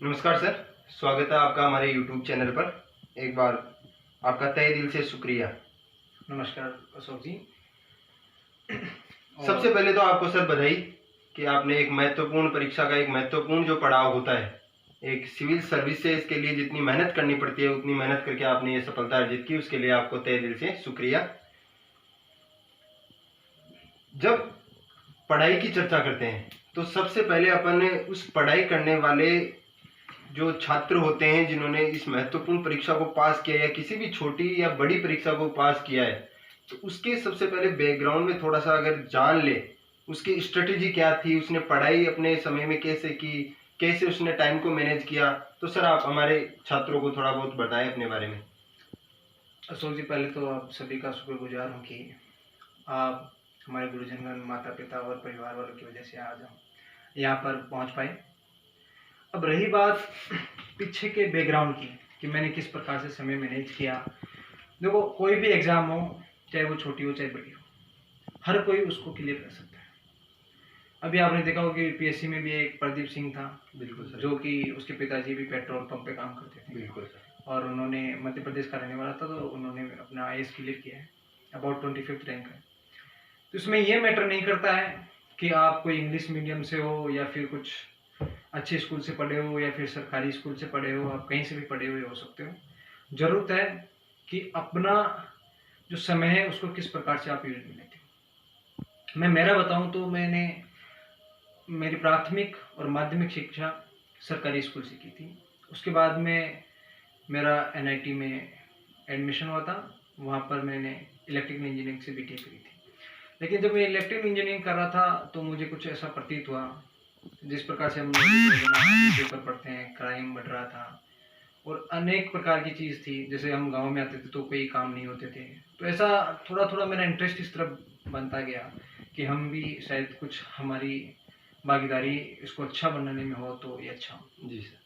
नमस्कार सर, स्वागत है आपका हमारे YouTube चैनल पर। एक बार आपका तहे दिल से शुक्रिया। नमस्कार अशोक जी। सबसे पहले तो आपको सर बधाई कि आपने एक महत्वपूर्ण परीक्षा का एक महत्वपूर्ण जो पड़ाव होता है, एक सिविल सर्विसेज के लिए जितनी मेहनत करनी पड़ती है उतनी मेहनत करके आपने ये सफलता अर्जित की, उसके लिए आपको तहे दिल से शुक्रिया। जब पढ़ाई की चर्चा करते हैं तो सबसे पहले अपन उस पढ़ाई करने वाले जो छात्र होते हैं जिन्होंने इस महत्वपूर्ण परीक्षा को पास किया या किसी भी छोटी या बड़ी परीक्षा को पास किया है, तो उसके सबसे पहले बैकग्राउंड में थोड़ा सा अगर जान ले, उसकी स्ट्रेटेजी क्या थी, उसने पढ़ाई अपने समय में कैसे की, कैसे उसने टाइम को मैनेज किया, तो सर आप हमारे छात्रों को थोड़ा बहुत बताएं अपने बारे में। अशोक जी, पहले तो आप सभी का शुक्रगुजार हूँ कि आप हमारे गुरुजनगण, माता पिता और परिवार वालों की वजह से आज हम यहाँ पर पहुँच पाए। अब रही बात पीछे के बैकग्राउंड की कि मैंने किस प्रकार से समय मैनेज किया। देखो, कोई भी एग्ज़ाम हो, चाहे वो छोटी हो चाहे बड़ी हो, हर कोई उसको क्लियर कर सकता है। अभी आपने देखा होगा कि यूपीएससी में भी एक प्रदीप सिंह था, बिल्कुल सर। जो कि उसके पिताजी भी पेट्रोल पंप पे काम करते थे। बिल्कुल सर। और उन्होंने मध्य प्रदेश का रहने वाला था, तो उन्होंने अपना आईएएस क्लियर किया है, अबाउट 25th रैंक है। तो इसमें ये मैटर नहीं करता है कि आप कोई इंग्लिश मीडियम से हो या फिर कुछ अच्छे स्कूल से पढ़े हो या फिर सरकारी स्कूल से पढ़े हो, आप कहीं से भी पढ़े हुए हो सकते हो। ज़रूरत है कि अपना जो समय है उसको किस प्रकार से आप यूज में लेते हो। मैं मेरा बताऊं तो मैंने मेरी प्राथमिक और माध्यमिक शिक्षा सरकारी स्कूल से की थी। उसके बाद में मेरा एनआईटी में एडमिशन हुआ था, वहाँ पर मैंने इलेक्ट्रिकल इंजीनियरिंग से बीटेक करी थी। लेकिन जब मैं इलेक्ट्रिकल इंजीनियरिंग कर रहा था तो मुझे कुछ ऐसा प्रतीत हुआ, जिस प्रकार से हम पेपर पढ़ते हैं, क्राइम बढ़ रहा था और अनेक प्रकार की चीज़ थी। जैसे हम गांव में आते थे तो कोई काम नहीं होते थे, तो ऐसा थोड़ा थोड़ा मेरा इंटरेस्ट इस तरफ बनता गया कि हम भी शायद कुछ हमारी भागीदारी इसको अच्छा बनाने में हो तो ये अच्छा हो। जी सर,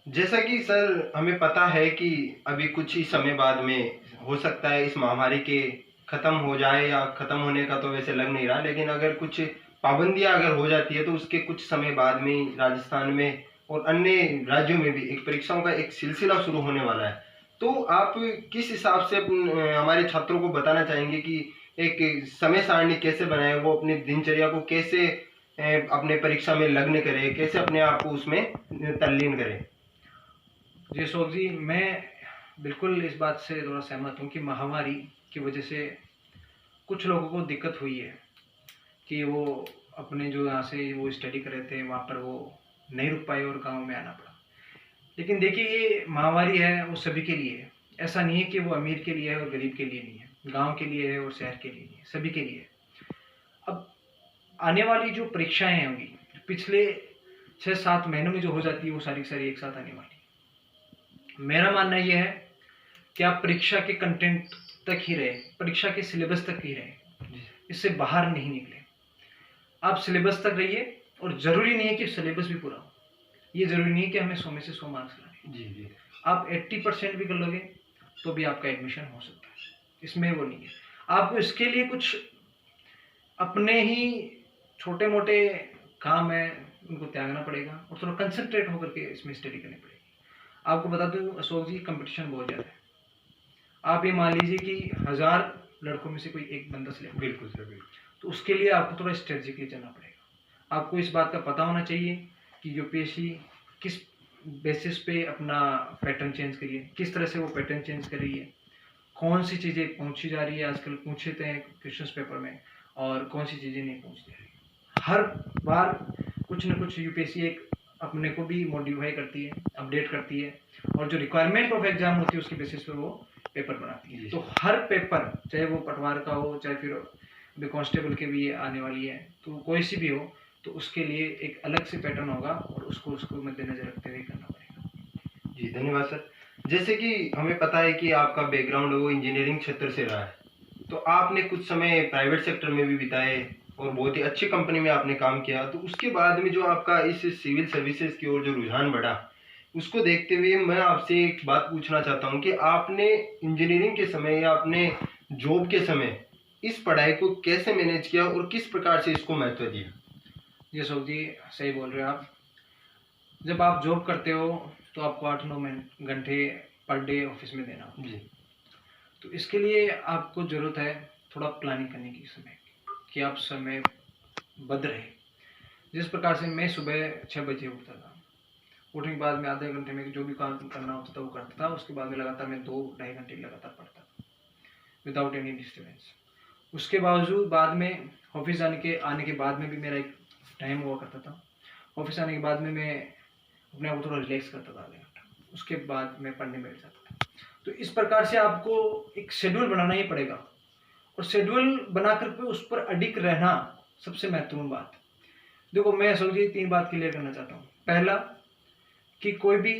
जैसा कि सर हमें पता है कि अभी कुछ ही समय बाद में हो सकता है इस महामारी के खत्म हो जाए, या खत्म होने का तो वैसे लग नहीं रहा, लेकिन अगर कुछ पाबंदियां अगर हो जाती है तो उसके कुछ समय बाद में ही राजस्थान में और अन्य राज्यों में भी एक परीक्षाओं का एक सिलसिला शुरू होने वाला है। तो आप किस हिसाब से हमारे छात्रों को बताना चाहेंगे कि एक समय सारणी कैसे बनाए, वो अपनी दिनचर्या को कैसे अपने परीक्षा में लग्न करे, कैसे अपने आप को उसमें तल्लीन करें? जी अशोक जी, मैं बिल्कुल इस बात से थोड़ा सहमत हूँ कि महामारी की वजह से कुछ लोगों को दिक्कत हुई है कि वो अपने जो यहाँ से वो स्टडी कर रहे थे वहाँ पर वो नहीं रुक पाए और गांव में आना पड़ा। लेकिन देखिए, ये महामारी है वो सभी के लिए है। ऐसा नहीं है कि वो अमीर के लिए है और गरीब के लिए नहीं है, गांव के लिए है और शहर के लिए नहीं है, सभी के लिए है। अब आने वाली जो परीक्षाएं होंगी, पिछले 6-7 महीनों में जो हो जाती है वो सारी की सारी एक साथ आने वाली है। मेरा मानना यह है कि आप परीक्षा के कंटेंट तक ही रहे, परीक्षा के सिलेबस तक ही रहे, इससे बाहर नहीं निकले। आप सिलेबस तक रहिए, और ज़रूरी नहीं है कि सिलेबस भी पूरा हो। ये ज़रूरी नहीं है कि हमें 100 में से 100 मार्क्स लाने। जी जी। आप 80% भी कर लोगे तो भी आपका एडमिशन हो सकता है, इसमें वो नहीं है। आपको इसके लिए कुछ अपने ही छोटे मोटे काम है उनको त्यागना पड़ेगा और थोड़ा कंसंट्रेट होकर के इसमें स्टडी करनी पड़ेगी। आपको बता दूं अशोक जी, कंपटीशन बहुत ज़्यादा है। आप ये मान लीजिए कि 1000 लड़कों में से कोई एक बंदा सिलेक्ट। बिल्कुल सर, बिल्कुल। तो उसके लिए आपको थोड़ा स्ट्रेटेजिकली चलना पड़ेगा। आपको इस बात का पता होना चाहिए कि यूपीएससी किस बेसिस पे अपना पैटर्न चेंज करिए, किस तरह से वो पैटर्न चेंज कर रही है, कौन सी चीज़ें पहुंची जा रही है, आजकल पूछते हैं क्वेश्चंस पेपर में, और कौन सी चीज़ें नहीं पहुंचती रही। हर बार कुछ न कुछ यूपीएससी एक अपने को भी मॉडिफाई करती है, अपडेट करती है, और जो रिक्वायरमेंट ऑफ एग्जाम होती है उसके बेसिस पे वो पेपर बनाती है। तो हर पेपर, चाहे वो पटवार का हो, चाहे फिर अभी कांस्टेबल के भी आने वाली है, तो कोई सी भी हो, तो उसके लिए एक अलग से पैटर्न होगा और उसको मद्देनजर रखते हुए करना पड़ेगा। जी धन्यवाद सर। जैसे कि हमें पता है कि आपका बैकग्राउंड वो इंजीनियरिंग क्षेत्र से रहा है, तो आपने कुछ समय प्राइवेट सेक्टर में भी बिताए और बहुत ही अच्छी कंपनी में आपने काम किया, तो उसके बाद में जो आपका इस सिविल सर्विसेज की ओर जो रुझान बढ़ा, उसको देखते हुए मैं आपसे एक बात पूछना चाहता हूँ कि आपने इंजीनियरिंग के समय या अपने जॉब के समय इस पढ़ाई को कैसे मैनेज किया और किस प्रकार से इसको महत्व दिया? जी अशोक जी, सही बोल रहे हो आप। जब आप जॉब करते हो तो आपको 8-9 घंटे पर डे ऑफिस में देना होता है। जी। तो इसके लिए आपको ज़रूरत है थोड़ा प्लानिंग करने की समय की, कि आप समयबद्ध रहे। जिस प्रकार से मैं सुबह 6 बजे उठता था, उठने के बाद में आधे घंटे में जो भी काम करना होता था वो करता था, उसके बाद में लगातार मैं 2-2.5 घंटे लगातार पढ़ता था विदाउट एनी डिस्टर्बेंस। उसके बावजूद बाद में ऑफिस आने के बाद में भी मेरा एक टाइम हुआ करता था। ऑफिस आने के बाद में मैं अपने आप को थोड़ा रिलैक्स करता था आधे घंटा, उसके बाद मैं पढ़ने बैठ जाता था। तो इस प्रकार से आपको एक शेड्यूल बनाना ही पड़ेगा, और शेड्यूल बना करके उस पर अडिग रहना सबसे महत्वपूर्ण बात। देखो, मैं अशोक जी 3 बात क्लियर करना चाहता हूँ। पहला, कि कोई भी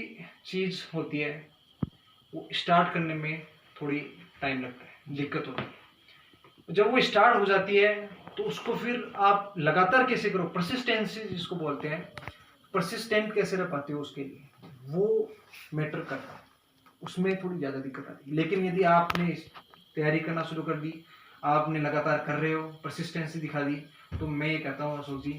चीज़ होती है वो स्टार्ट करने में थोड़ी टाइम लगता है, दिक्कत होती है। जब वो स्टार्ट हो जाती है तो उसको फिर आप लगातार कैसे करो, परसिस्टेंसी जिसको बोलते हैं, परसिस्टेंट कैसे रह पाते हो, उसके लिए वो मैटर करता है, उसमें थोड़ी ज़्यादा दिक्कत आती है। लेकिन यदि आपने तैयारी करना शुरू कर दी, आपने लगातार कर रहे हो, परसिस्टेंसी दिखा दी, तो मैं ये कहता हूँ अशोक जी,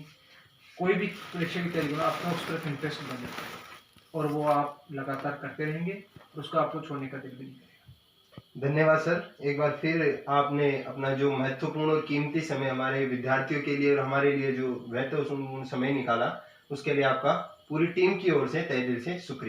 कोई भी परीक्षा की तैयारी करो, आपका उस तरफ इंटरेस्ट बन जाता है और वो आप लगातार करते रहेंगे और उसको आपको छोड़ने का दिल भी नहीं करेगा। धन्यवाद सर, एक बार फिर आपने अपना जो महत्वपूर्ण और कीमती समय हमारे विद्यार्थियों के लिए और हमारे लिए जो महत्वपूर्ण समय निकाला, उसके लिए आपका पूरी टीम की ओर से तहे दिल से शुक्रिया।